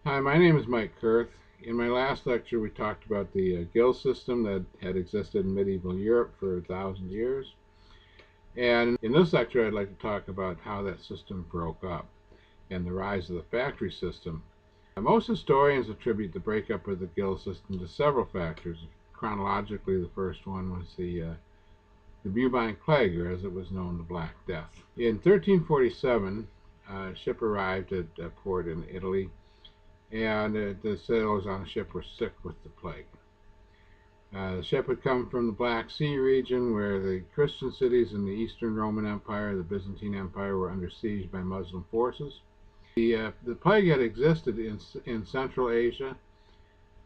Hi, my name is Mike Kurth. In my last lecture, we talked about the guild system that had existed in medieval Europe for 1,000 years. And in this lecture, I'd like to talk about how that system broke up and the rise of the factory system. Most historians attribute the breakup of the guild system to several factors. Chronologically, the first one was the bubonic plague, or as it was known, the Black Death. In 1347, a ship arrived at a port in Italy, and the sailors on the ship were sick with the plague. The ship had come from the Black Sea region, where the Christian cities in the Eastern Roman Empire, the Byzantine Empire, were under siege by Muslim forces. The plague had existed in Central Asia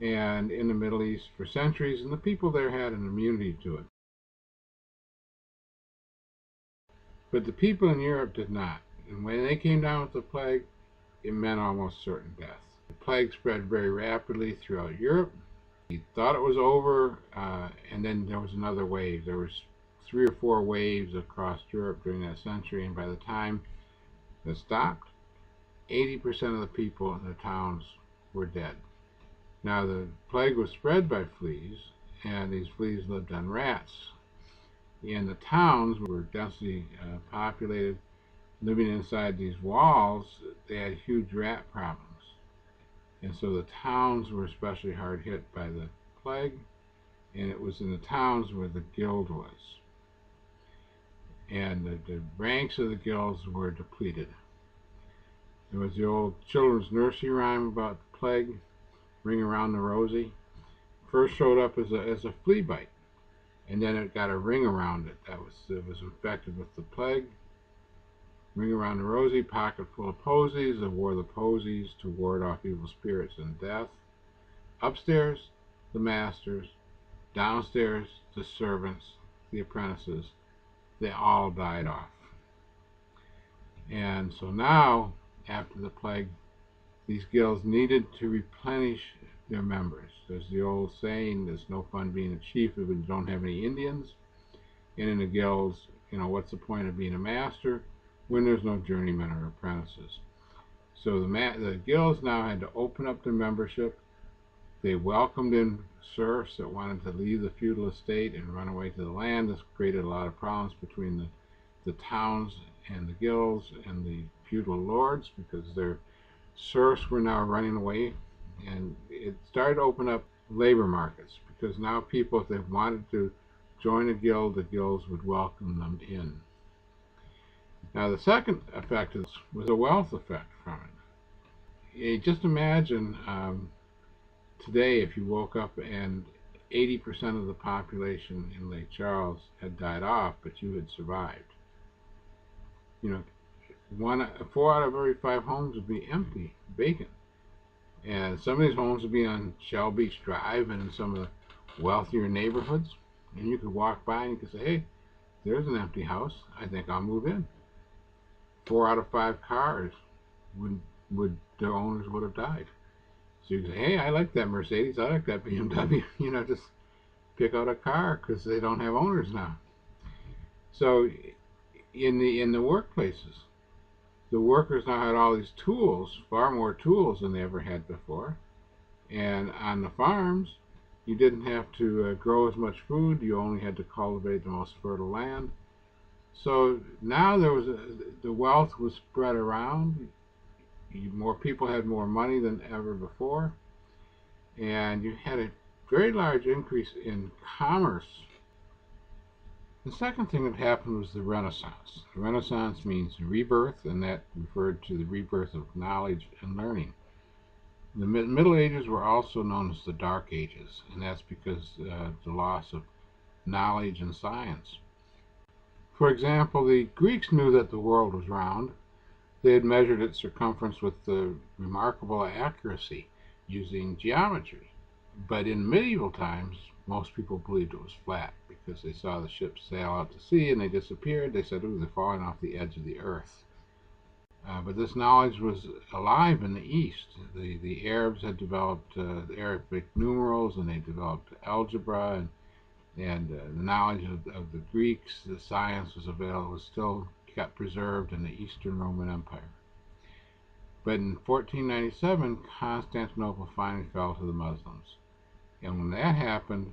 and in the Middle East for centuries, and the people there had an immunity to it. But the people in Europe did not. And when they came down with the plague, it meant almost certain death. The plague spread very rapidly throughout Europe. He thought it was over, and then there was another wave. There was 3 or 4 waves across Europe during that century, and by the time it stopped, 80% of the people in the towns were dead. Now, the plague was spread by fleas, and these fleas lived on rats. And the towns were densely populated. Living inside these walls, they had huge rat problems. And so the towns were especially hard hit by the plague, and it was in the towns where the guild was. And the ranks of the guilds were depleted. There was the old children's nursery rhyme about the plague, Ring Around the Rosy. First showed up as a flea bite, and then it got a ring around it. It was infected with the plague. Ring around the rosy, pocket full of posies. I wore the posies to ward off evil spirits and death. Upstairs, the masters. Downstairs, the servants, the apprentices. They all died off. And so now, after the plague, these guilds needed to replenish their members. There's the old saying, there's no fun being a chief if you don't have any Indians. And in the guilds, what's the point of being a master when there's no journeymen or apprentices? So the guilds now had to open up their membership. They welcomed in serfs that wanted to leave the feudal estate and run away to the land. This created a lot of problems between the towns and the guilds and the feudal lords, because their serfs were now running away. And it started to open up labor markets, because now people, if they wanted to join a guild, the guilds would welcome them in. Now, the second effect of this was a wealth effect from it. Just imagine today if you woke up and 80% of the population in Lake Charles had died off, but you had survived. 4 out of every 5 homes would be empty, vacant. And some of these homes would be on Shell Beach Drive and in some of the wealthier neighborhoods. And you could walk by and you could say, hey, there's an empty house. I think I'll move in. 4 out of 5 cars their owners would have died. So you could say, hey, I like that Mercedes. I like that BMW. Just pick out a car because they don't have owners now. So in the workplaces, the workers now had all these tools, far more tools than they ever had before. And on the farms, you didn't have to grow as much food. You only had to cultivate the most fertile land. So now the wealth was spread around. More people had more money than ever before. And you had a very large increase in commerce. The second thing that happened was the Renaissance. The Renaissance means rebirth, and that referred to the rebirth of knowledge and learning. The Middle Ages were also known as the Dark Ages, and that's because the loss of knowledge and science. For example, the Greeks knew that the world was round. They had measured its circumference with remarkable accuracy using geometry. But in medieval times, most people believed it was flat because they saw the ships sail out to sea and they disappeared. They said, ooh, they're falling off the edge of the earth. But this knowledge was alive in the East. The Arabs had developed the Arabic numerals, and they developed algebra, and the knowledge of the Greeks, the science was still kept preserved in the Eastern Roman Empire. But in 1497, Constantinople finally fell to the Muslims. And when that happened,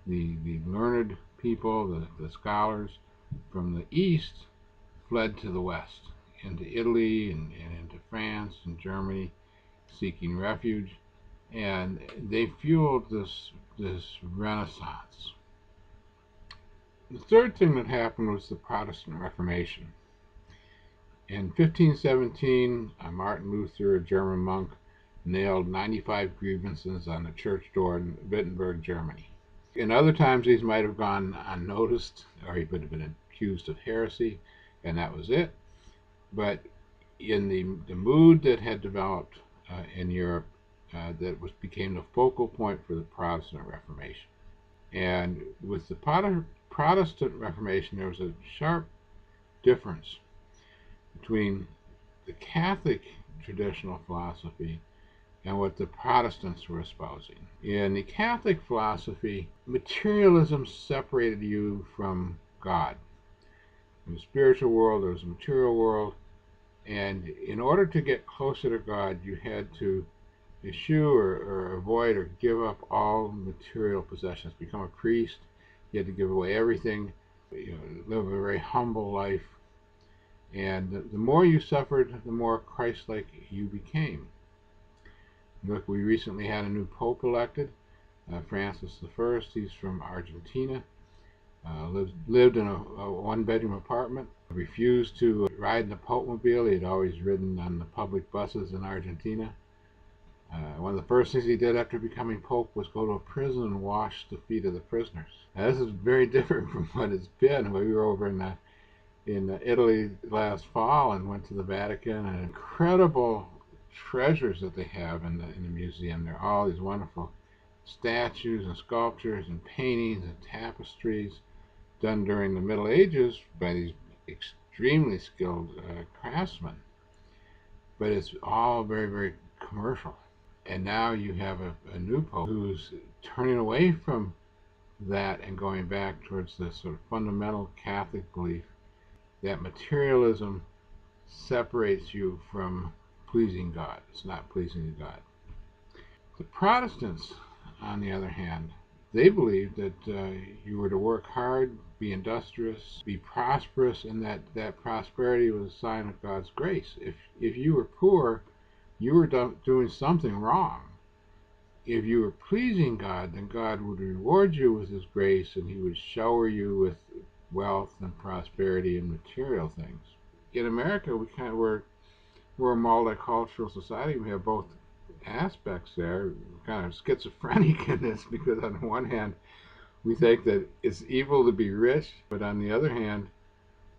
the learned people, the scholars from the east fled to the west, into Italy and into France and Germany, seeking refuge. And they fueled this Renaissance. The third thing that happened was the Protestant Reformation. In 1517, Martin Luther, a German monk, nailed 95 grievances on the church door in Wittenberg, Germany. In other times, these might have gone unnoticed, or he would have been accused of heresy, and that was it. But in the mood that had developed in Europe, that became the focal point for the Protestant Reformation. And with the Protestant Reformation, there was a sharp difference between the Catholic traditional philosophy and what the Protestants were espousing. In the Catholic philosophy, materialism separated you from God. In the spiritual world, there was a material world, and in order to get closer to God, you had to eschew or avoid or give up all material possessions. Become a priest, you had to give away everything, live a very humble life. And the more you suffered, the more Christ-like you became. Look, we recently had a new pope elected, Francis I. He's from Argentina. Lived in a one-bedroom apartment. Refused to ride in the Pope-mobile. He had always ridden on the public buses in Argentina. One of the first things he did after becoming Pope was go to a prison and wash the feet of the prisoners. Now, this is very different from what it's been. We were over in Italy last fall and went to the Vatican, and incredible treasures that they have in the museum. There are all these wonderful statues and sculptures and paintings and tapestries done during the Middle Ages by these extremely skilled craftsmen. But it's all very, very commercial. And now you have a new pope who's turning away from that and going back towards this sort of fundamental Catholic belief that materialism separates you from pleasing God. It's not pleasing to God. The Protestants, on the other hand, they believed that you were to work hard, be industrious, be prosperous, and that prosperity was a sign of God's grace. If you were poor, you were doing something wrong. If you were pleasing God, then God would reward you with His grace, and He would shower you with wealth and prosperity and material things. In America, we're a multicultural society. We have both aspects there. We're kind of schizophrenic in this, because on the one hand, we think that it's evil to be rich, but on the other hand,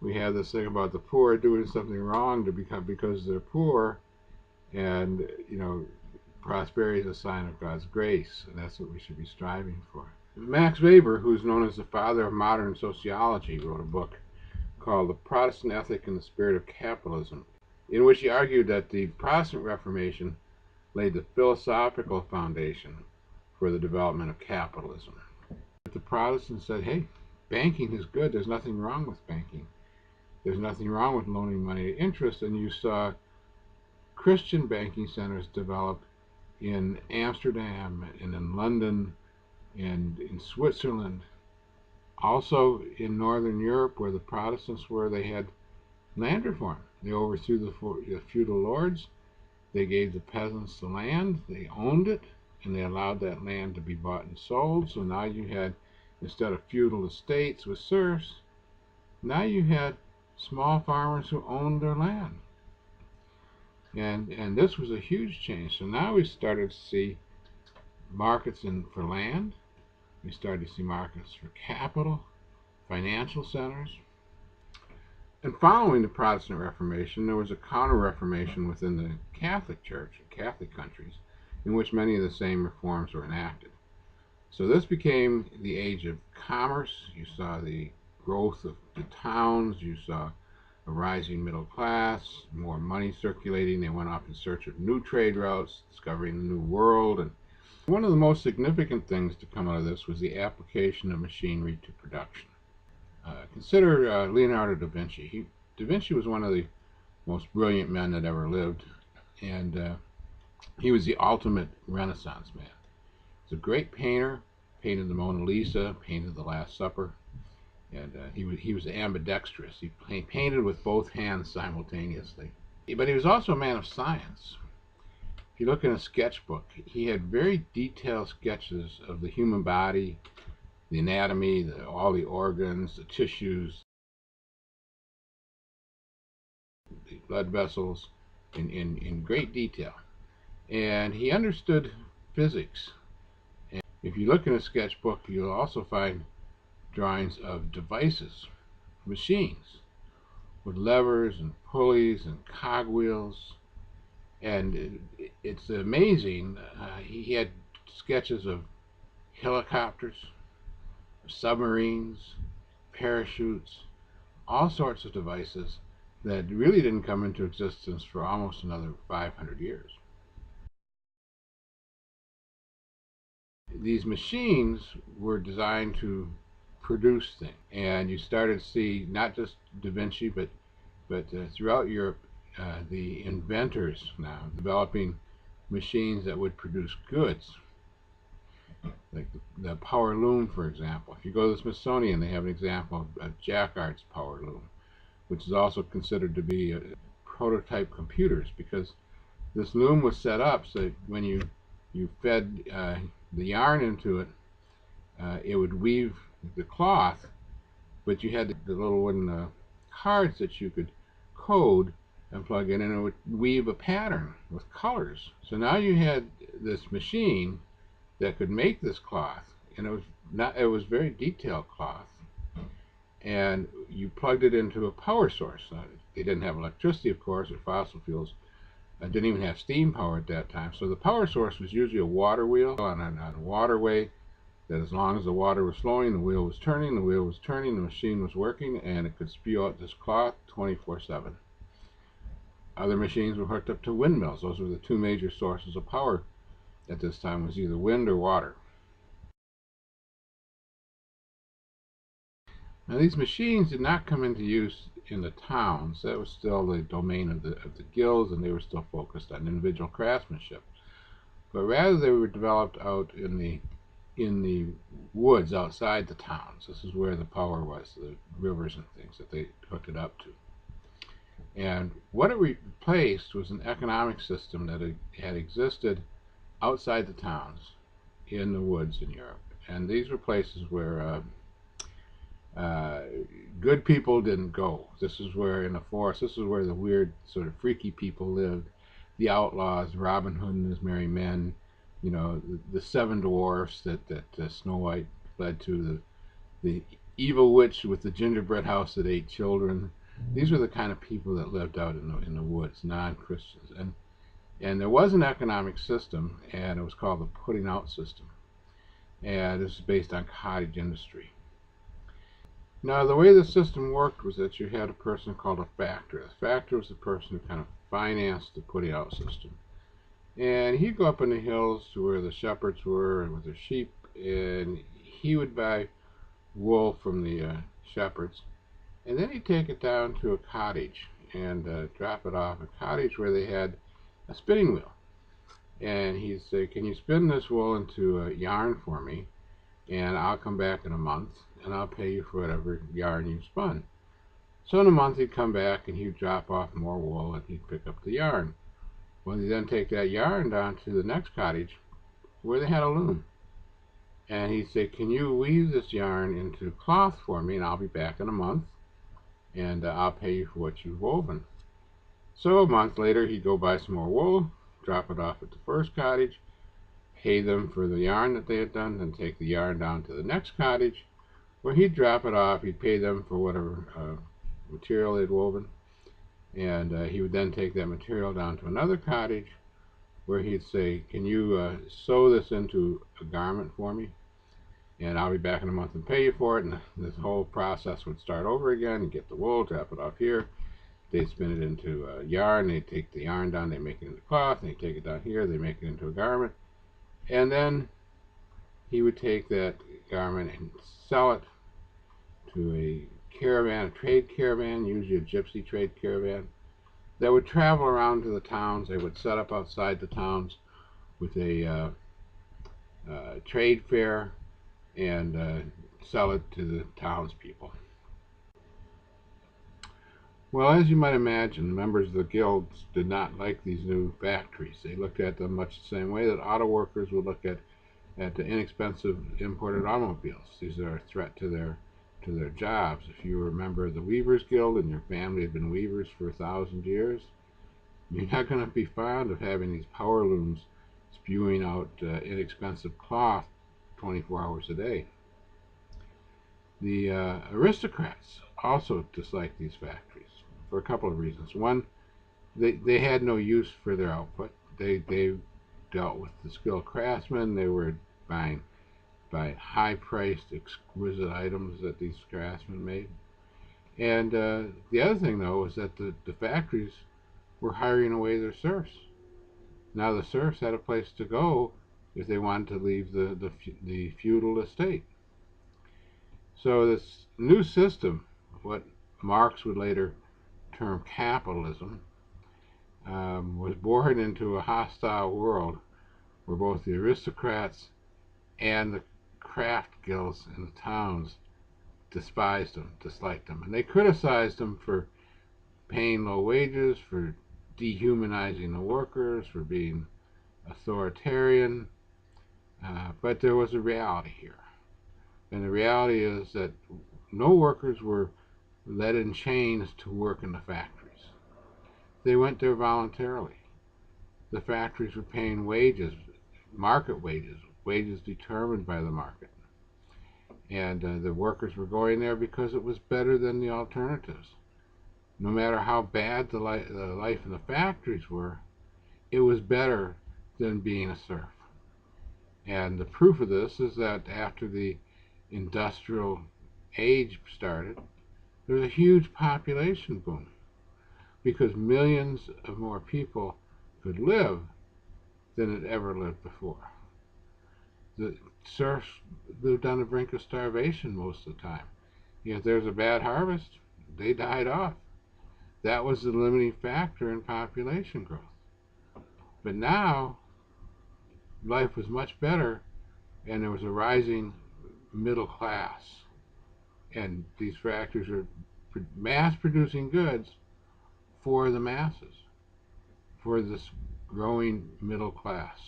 we have this thing about the poor doing something wrong because they're poor, and prosperity is a sign of God's grace, and that's what we should be striving for. Max Weber, who's known as the father of modern sociology, wrote a book called The Protestant Ethic and the Spirit of Capitalism, in which he argued that the Protestant Reformation laid the philosophical foundation for the development of capitalism. But the Protestants said, hey, banking is good. There's nothing wrong with banking. There's nothing wrong with loaning money at interest. And you saw Christian banking centers develop in Amsterdam and in London and in Switzerland. Also in Northern Europe, where the Protestants were, they had land reform. They overthrew the feudal lords. They gave the peasants the land. They owned it, and they allowed that land to be bought and sold. So now you had, instead of feudal estates with serfs, now you had small farmers who owned their land. And this was a huge change. So now we started to see markets for land. We started to see markets for capital, financial centers. And following the Protestant Reformation, there was a counter-reformation within the Catholic Church, Catholic countries, in which many of the same reforms were enacted. So this became the age of commerce. You saw the growth of the towns. You saw a rising middle class, more money circulating. They went off in search of new trade routes, discovering the new world. And one of the most significant things to come out of this was the application of machinery to production. Consider Leonardo da Vinci. Da Vinci was one of the most brilliant men that ever lived, and he was the ultimate Renaissance man. He's a great painter. Painted the Mona Lisa, painted the Last Supper, and he was ambidextrous. He painted with both hands simultaneously. But he was also a man of science. If you look in a sketchbook, he had very detailed sketches of the human body, the anatomy, all the organs, the tissues, the blood vessels, in great detail. And he understood physics. And if you look in a sketchbook, you'll also find drawings of devices, machines, with levers and pulleys and cogwheels. And it's amazing. He had sketches of helicopters, submarines, parachutes, all sorts of devices that really didn't come into existence for almost another 500 years. These machines were designed to produce things, and you started to see not just Da Vinci, but throughout Europe, the inventors now developing machines that would produce goods, like the power loom, for example. If you go to the Smithsonian, they have an example of Jacquard's power loom, which is also considered to be prototype computers, because this loom was set up so that when you fed the yarn into it, it would weave the cloth, but you had the little wooden cards that you could code and plug in, and it would weave a pattern with colors. So now you had this machine that could make this cloth, and it was very detailed cloth, and you plugged it into a power source. They didn't have electricity, of course, or fossil fuels. Didn't even have steam power at that time. So the power source was usually a water wheel on a waterway, that as long as the water was flowing, the wheel was turning, the machine was working, and it could spew out this cloth 24/7. Other machines were hooked up to windmills. Those were the two major sources of power at this time, was either wind or water. Now these machines did not come into use in the towns. That was still the domain of the guilds, and they were still focused on individual craftsmanship. But rather they were developed out in the woods outside the towns. This is where the power was, the rivers and things that they hooked it up to. And what it replaced was an economic system that had existed outside the towns, in the woods in Europe. And these were places where good people didn't go. This is where, in the forest, this is where the weird, sort of freaky people lived. The outlaws, Robin Hood and his merry men, you know, the seven dwarfs that Snow White led to, the evil witch with the gingerbread house that ate children. These were the kind of people that lived out in the woods, non-Christians. And there was an economic system, and it was called the putting out system. And this is based on cottage industry. Now, the way the system worked was that you had a person called a factor. The factor was the person who kind of financed the putting out system. And he'd go up in the hills to where the shepherds were and with their sheep, and he would buy wool from the shepherds. And then he'd take it down to a cottage and drop it off, a cottage where they had a spinning wheel. And he'd say, "Can you spin this wool into a yarn for me? And I'll come back in a month, and I'll pay you for whatever yarn you spun." So in a month he'd come back, and he'd drop off more wool, and he'd pick up the yarn. Well, he'd then take that yarn down to the next cottage where they had a loom. And he'd say, "Can you weave this yarn into cloth for me, and I'll be back in a month, and I'll pay you for what you've woven." So a month later, he'd go buy some more wool, drop it off at the first cottage, pay them for the yarn that they had done, and take the yarn down to the next cottage, where he'd drop it off, he'd pay them for whatever material they'd woven, and he would then take that material down to another cottage, where he'd say, "Can you sew this into a garment for me? And I'll be back in a month and pay you for it." And this whole process would start over again. You get the wool, drop it off here. They'd spin it into yarn. They'd take the yarn down, they make it into cloth. They take it down here, they make it into a garment. And then he would take that garment and sell it to a caravan, a trade caravan, usually a gypsy trade caravan, that would travel around to the towns. They would set up outside the towns with a trade fair and sell it to the townspeople. Well, as you might imagine, members of the guilds did not like these new factories. They looked at them much the same way that auto workers would look at the inexpensive imported automobiles. These are a threat to their jobs. If you were a member of the Weavers Guild and your family had been weavers for 1,000 years, you're not going to be fond of having these power looms spewing out inexpensive cloth 24 hours a day. The aristocrats also disliked these factories for a couple of reasons. One, they had no use for their output. They dealt with the skilled craftsmen. They were buying high-priced, exquisite items that these craftsmen made. And the other thing, though, is that the factories were hiring away their serfs. Now the serfs had a place to go if they wanted to leave the feudal estate. So this new system, what Marx would later term capitalism, was born into a hostile world where both the aristocrats and the craft guilds in the towns despised them, disliked them. And they criticized them for paying low wages, for dehumanizing the workers, for being authoritarian. But there was a reality here. And the reality is that no workers were led in chains to work in the factories. They went there voluntarily. The factories were paying wages, market wages, wages determined by the market. And the workers were going there because it was better than the alternatives. No matter how bad the life in the factories were, it was better than being a serf. And the proof of this is that after the industrial age started, there was a huge population boom because millions of more people could live than had ever lived before. The serfs lived on the brink of starvation most of the time. If there was a bad harvest, they died off. That was the limiting factor in population growth. But now, life was much better, and there was a rising middle class. And these factories are mass-producing goods for the masses, for this growing middle class.